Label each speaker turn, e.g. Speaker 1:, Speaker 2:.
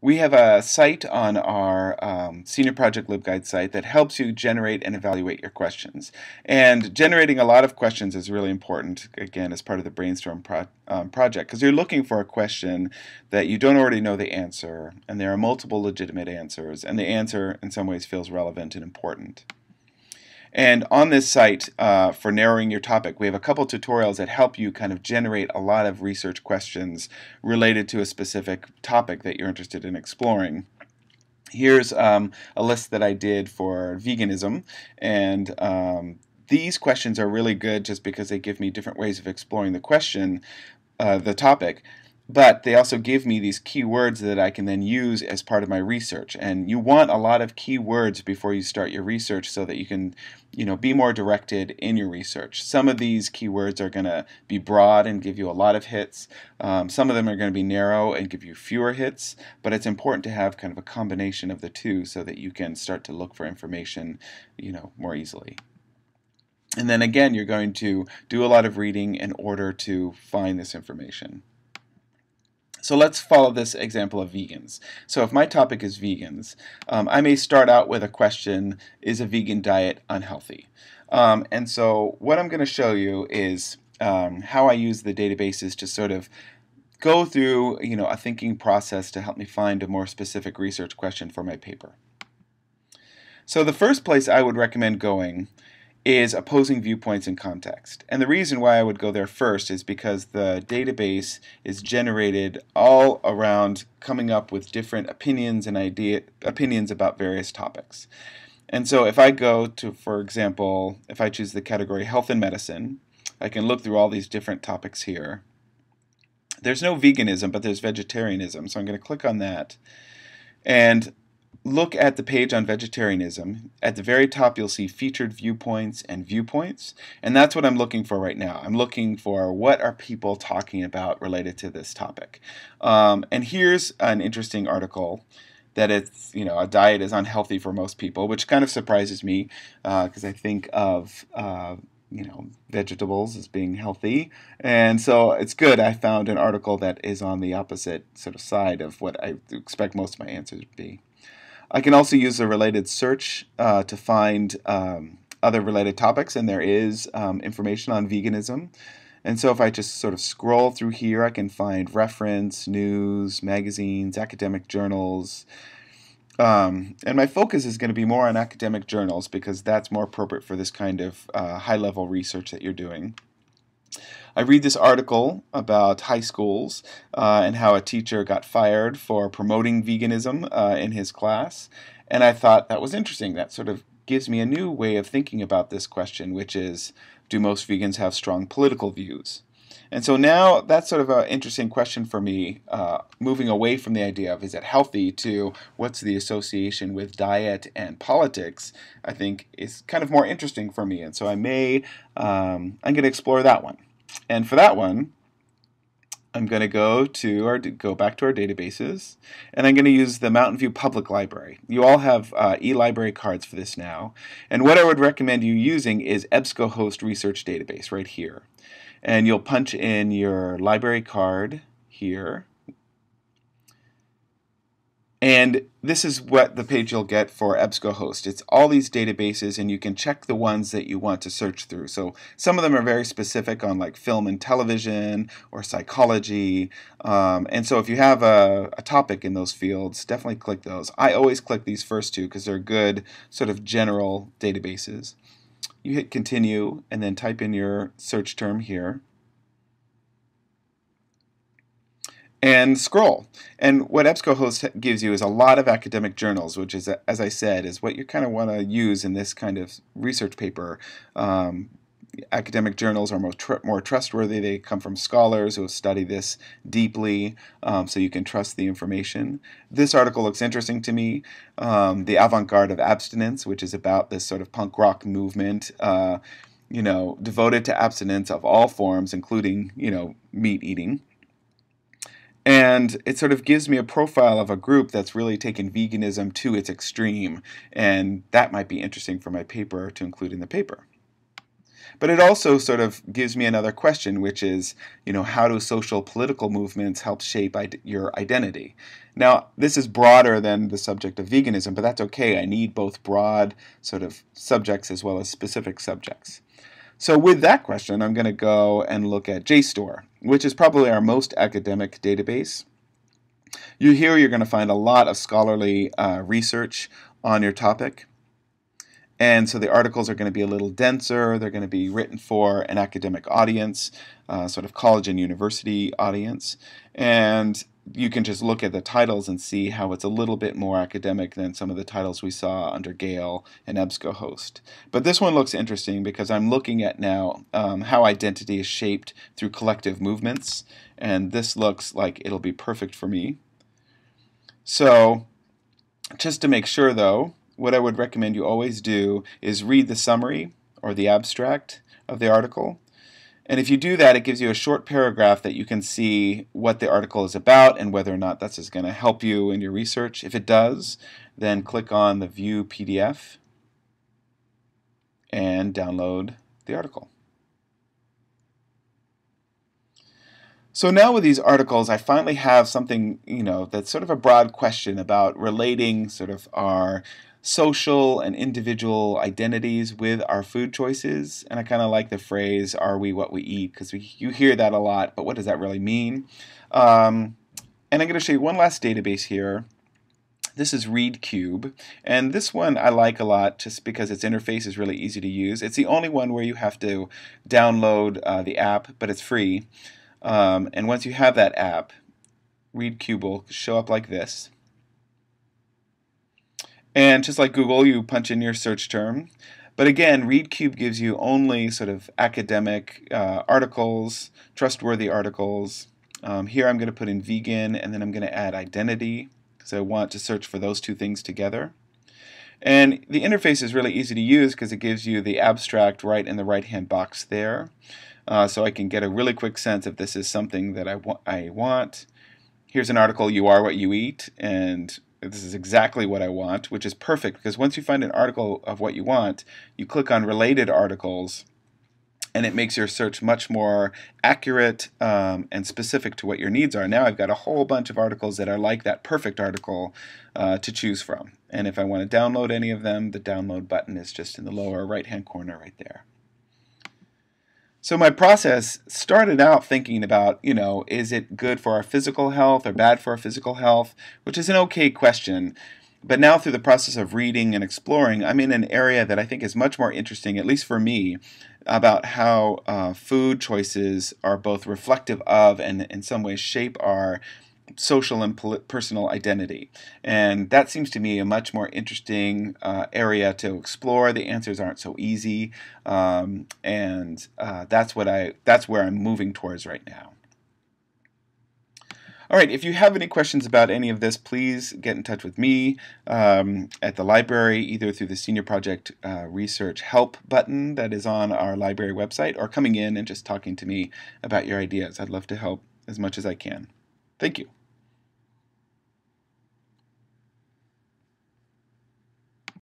Speaker 1: We have a site on our Senior Project LibGuide site that helps you generate and evaluate your questions. And generating a lot of questions is really important, again, as part of the Brainstorm project, because you're looking for a question that you don't already know the answer, and there are multiple legitimate answers, and the answer in some ways feels relevant and important. And on this site, for narrowing your topic, we have a couple tutorials that help you kind of generate a lot of research questions related to a specific topic that you're interested in exploring. Here's a list that I did for veganism, and these questions are really good just because they give me different ways of exploring the question, the topic. But they also give me these keywords that I can then use as part of my research. And you want a lot of keywords before you start your research so that you can, be more directed in your research. Some of these keywords are going to be broad and give you a lot of hits. Some of them are going to be narrow and give you fewer hits. But it's important to have kind of a combination of the two so that you can start to look for information, more easily. And then again, you're going to do a lot of reading in order to find this information. So let's follow this example of vegans. So if my topic is vegans, I may start out with a question, is a vegan diet unhealthy? And so what I'm going to show you is how I use the databases to sort of go through a thinking process to help me find a more specific research question for my paper. So the first place I would recommend going is opposing viewpoints in context. And the reason why I would go there first is because the database is generated all around coming up with different opinions and opinions about various topics. And so if I go to, for example, if I choose the category health and medicine, I can look through all these different topics here. There's no veganism, but there's vegetarianism. So I'm going to click on that and look at the page on vegetarianism. At the very top, you'll see featured viewpoints and viewpoints, and that's what I'm looking for right now. I'm looking for what are people talking about related to this topic. And here's an interesting article that it's, a diet is unhealthy for most people, which kind of surprises me because I think of vegetables as being healthy. And so it's good I found an article that is on the opposite sort of side of what I expect most of my answers to be. I can also use a related search to find other related topics, and there is information on veganism. And so if I just sort of scroll through here, I can find reference, news, magazines, academic journals. And my focus is going to be more on academic journals because that's more appropriate for this kind of high-level research that you're doing. I read this article about high schools and how a teacher got fired for promoting veganism in his class, and I thought that was interesting. That sort of gives me a new way of thinking about this question, which is, do most vegans have strong political views? And so now that's sort of an interesting question for me, moving away from the idea of is it healthy to what's the association with diet and politics, I think is kind of more interesting for me. And so I'm going to explore that one. And for that one, I'm going to go back to our databases, and I'm going to use the Mountain View Public Library. You all have eLibrary cards for this now, and what I would recommend you using is EBSCOhost Research Database right here. And you'll punch in your library card here. And this is what the page you'll get for EBSCOhost. It's all these databases, and you can check the ones that you want to search through. So some of them are very specific on like film and television or psychology. And so if you have a topic in those fields, definitely click those. I always click these first two because they're good sort of general databases. You hit continue and then type in your search term here. And scroll. And what EBSCOhost gives you is a lot of academic journals, which is, as I said, is what you kind of want to use in this kind of research paper. Academic journals are more trustworthy. They come from scholars who have studied this deeply, so you can trust the information. This article looks interesting to me. The Avant-Garde of Abstinence, which is about this sort of punk rock movement, devoted to abstinence of all forms, including, meat eating. And it sort of gives me a profile of a group that's really taken veganism to its extreme, and that might be interesting for my paper to include in the paper. But it also sort of gives me another question, which is, how do social political movements help shape your identity? Now, this is broader than the subject of veganism, but that's okay. I need both broad sort of subjects as well as specific subjects. So with that question, I'm going to go and look at JSTOR, which is probably our most academic database. Here you're going to find a lot of scholarly research on your topic. And so the articles are going to be a little denser. They're going to be written for an academic audience, sort of college and university audience. And you can just look at the titles and see how it's a little bit more academic than some of the titles we saw under Gale and EBSCOhost. But this one looks interesting because I'm looking at now how identity is shaped through collective movements. And this looks like it'll be perfect for me. So just to make sure, though, what I would recommend you always do is read the summary or the abstract of the article. And if you do that, it gives you a short paragraph that you can see what the article is about and whether or not that's just going to help you in your research. If it does, then click on the View PDF and download the article. So now with these articles, I finally have something, that's sort of a broad question about relating sort of our social and individual identities with our food choices. And I kind of like the phrase, "Are we what we eat?" because you hear that a lot, but what does that really mean? And I'm going to show you one last database here. This is ReadCube, and this one I like a lot just because its interface is really easy to use. It's the only one where you have to download the app, but it's free. And once you have that app, ReadCube will show up like this. And just like Google, you punch in your search term. But again, ReadCube gives you only sort of academic articles, trustworthy articles. Here I'm going to put in vegan, and then I'm going to add identity, because I want to search for those two things together. And the interface is really easy to use because it gives you the abstract right in the right-hand box there. So I can get a really quick sense if this is something that I want. Here's an article, "You Are What You Eat," and this is exactly what I want, which is perfect because once you find an article of what you want, you click on related articles, and it makes your search much more accurate and specific to what your needs are. Now I've got a whole bunch of articles that are like that perfect article to choose from. And if I want to download any of them, the download button is just in the lower right-hand corner right there. So my process started out thinking about, is it good for our physical health or bad for our physical health, which is an okay question. But now through the process of reading and exploring, I'm in an area that I think is much more interesting, at least for me, about how food choices are both reflective of and in some ways shape our social and personal identity. And that seems to me a much more interesting area to explore. The answers aren't so easy, and that's where I'm moving towards right now. All right, if you have any questions about any of this, please get in touch with me at the library, either through the Senior Project Research Help button that is on our library website, or coming in and just talking to me about your ideas. I'd love to help as much as I can. Thank you.